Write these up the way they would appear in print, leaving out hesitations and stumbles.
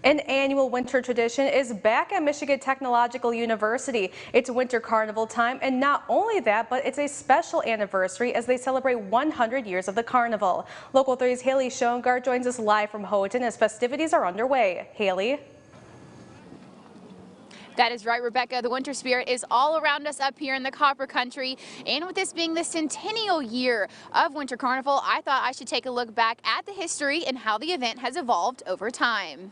An annual winter tradition is back at Michigan Technological University. It's winter carnival time, and not only that, but it's a special anniversary as they celebrate 100 years of the carnival. Local 3's Haley Schoengart joins us live from Houghton as festivities are underway. Haley? That is right, Rebecca. The winter spirit is all around us up here in the Copper Country. And with this being the centennial year of Winter Carnival, I thought I should take a look back at the history and how the event has evolved over time.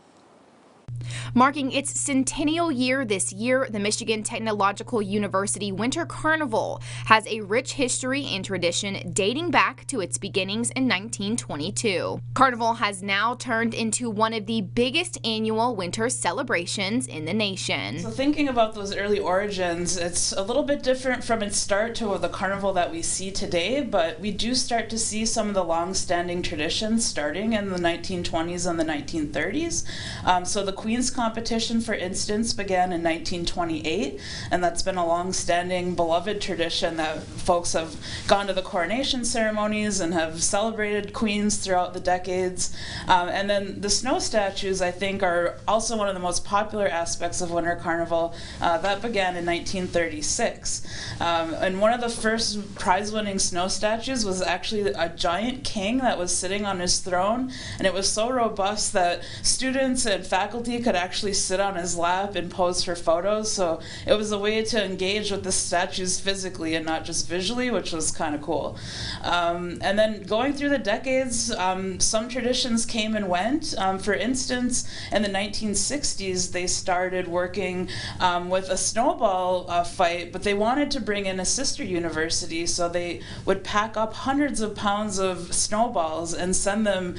Marking its centennial year this year, the Michigan Technological University Winter Carnival has a rich history and tradition dating back to its beginnings in 1922. Carnival has now turned into one of the biggest annual winter celebrations in the nation. So thinking about those early origins, it's a little bit different from its start to the carnival that we see today, but we do start to see some of the long-standing traditions starting in the 1920s and the 1930s. So the Queen's competition, for instance, began in 1928, and that's been a long-standing beloved tradition that folks have gone to the coronation ceremonies and have celebrated queens throughout the decades. And then the snow statues, I think, are also one of the most popular aspects of Winter Carnival. That began in 1936. And one of the first prize-winning snow statues was actually a giant king that was sitting on his throne, and it was so robust that students and faculty could actually sit on his lap and pose for photos. So it was a way to engage with the statues physically and not just visually, which was kind of cool. And then going through the decades, some traditions came and went. For instance, in the 1960s, they started working with a snowball fight, but they wanted to bring in a sister university, so they would pack up hundreds of pounds of snowballs and send them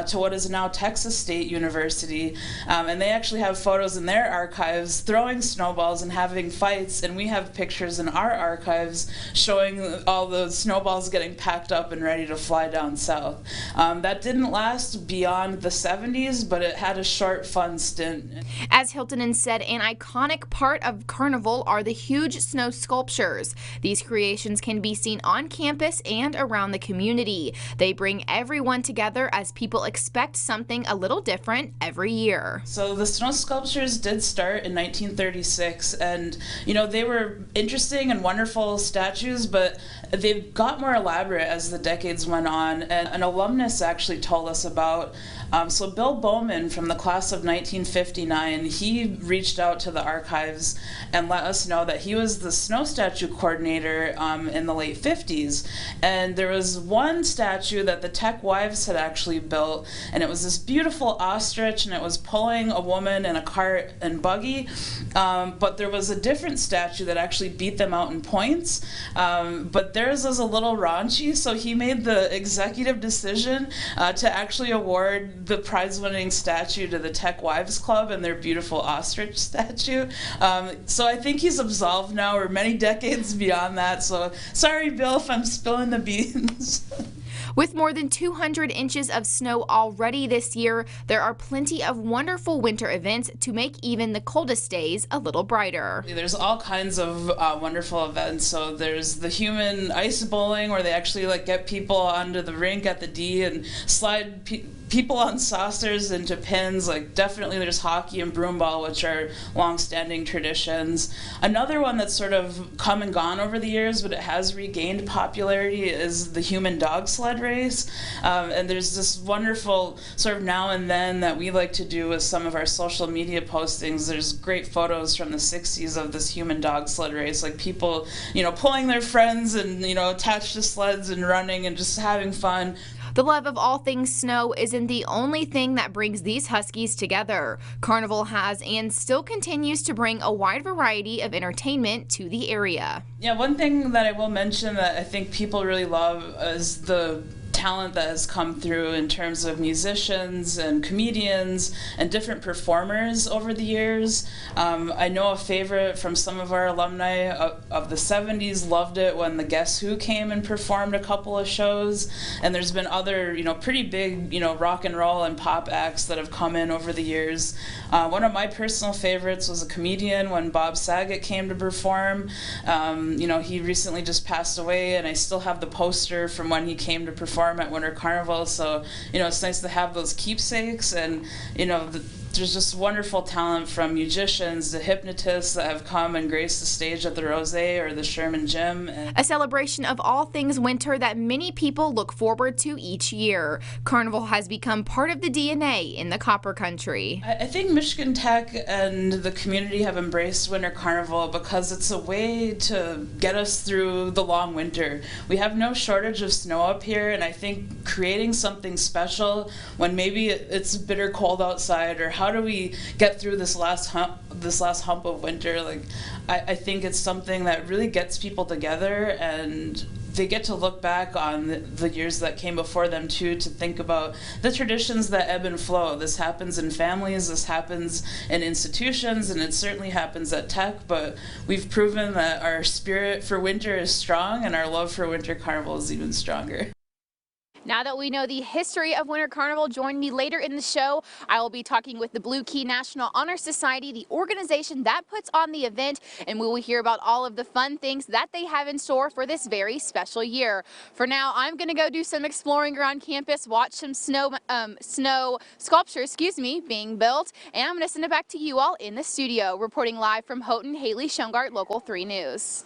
to what is now Texas State University. And they actually have photos in their archives throwing snowballs and having fights, and we have pictures in our archives showing all the snowballs getting packed up and ready to fly down south. That didn't last beyond the 70s, but it had a short, fun stint. As Hiltonen said, an iconic part of Carnival are the huge snow sculptures. These creations can be seen on campus and around the community. They bring everyone together as people expect something a little different every year. So the snow sculptures did start in 1936, and they were interesting and wonderful statues, but they got more elaborate as the decades went on, and an alumnus actually told us about. So Bill Bowman from the class of 1959, he reached out to the archives and let us know that he was the snow statue coordinator in the late 50s, and there was one statue that the Tech Wives had actually built, and it was this beautiful ostrich, and it was pulling a woman in a cart and buggy, but there was a different statue that actually beat them out in points, but theirs was a little raunchy, so he made the executive decision to actually award the prize-winning statue to the Tech Wives Club and their beautiful ostrich statue. So I think he's absolved now. We're many decades beyond that, so sorry, Bill, if I'm spilling the beans. With more than 200 inches of snow already this year, there are plenty of wonderful winter events to make even the coldest days a little brighter. There's all kinds of wonderful events. So there's the human ice bowling, where they actually get people onto the rink at the D and slide people on saucers into pins. Definitely there's hockey and broomball, which are long-standing traditions. Another one that's sort of come and gone over the years, but it has regained popularity, is the human dog sled race. And there's this wonderful sort of now and then that we like to do with some of our social media postings. There's great photos from the 60s of this human dog sled race, people, pulling their friends and, attached to sleds and running and just having fun. The love of all things snow isn't the only thing that brings these Huskies together. Carnival has and still continues to bring a wide variety of entertainment to the area. Yeah, one thing that I will mention that I think people really love is the talent that has come through in terms of musicians and comedians and different performers over the years. I know a favorite from some of our alumni of the 70s loved it when the Guess Who came and performed a couple of shows, and there's been other pretty big rock and roll and pop acts that have come in over the years. One of my personal favorites was a comedian when Bob Saget came to perform. He recently just passed away, and I still have the poster from when he came to perform at Winter Carnival, so it's nice to have those keepsakes, and there's just wonderful talent from musicians to hypnotists that have come and graced the stage at the Rosé or the Sherman Gym. A celebration of all things winter that many people look forward to each year. Carnival has become part of the DNA in the Copper Country. I think Michigan Tech and the community have embraced Winter Carnival because it's a way to get us through the long winter. We have no shortage of snow up here, and I think creating something special when maybe it's bitter cold outside, or how do we get through this last hump of winter, like I think it's something that really gets people together, and they get to look back on the years that came before them too, to think about the traditions that ebb and flow. This happens in families, this happens in institutions, and it certainly happens at Tech, but we've proven that our spirit for winter is strong and our love for Winter Carnival is even stronger. Now that we know the history of Winter Carnival, join me later in the show. I will be talking with the Blue Key National Honor Society, the organization that puts on the event, and we will hear about all of the fun things that they have in store for this very special year. For now, I'm going to go do some exploring around campus, watch some snow sculptures, being built, and I'm going to send it back to you all in the studio. Reporting live from Houghton, Haley Shongart, Local 3 News.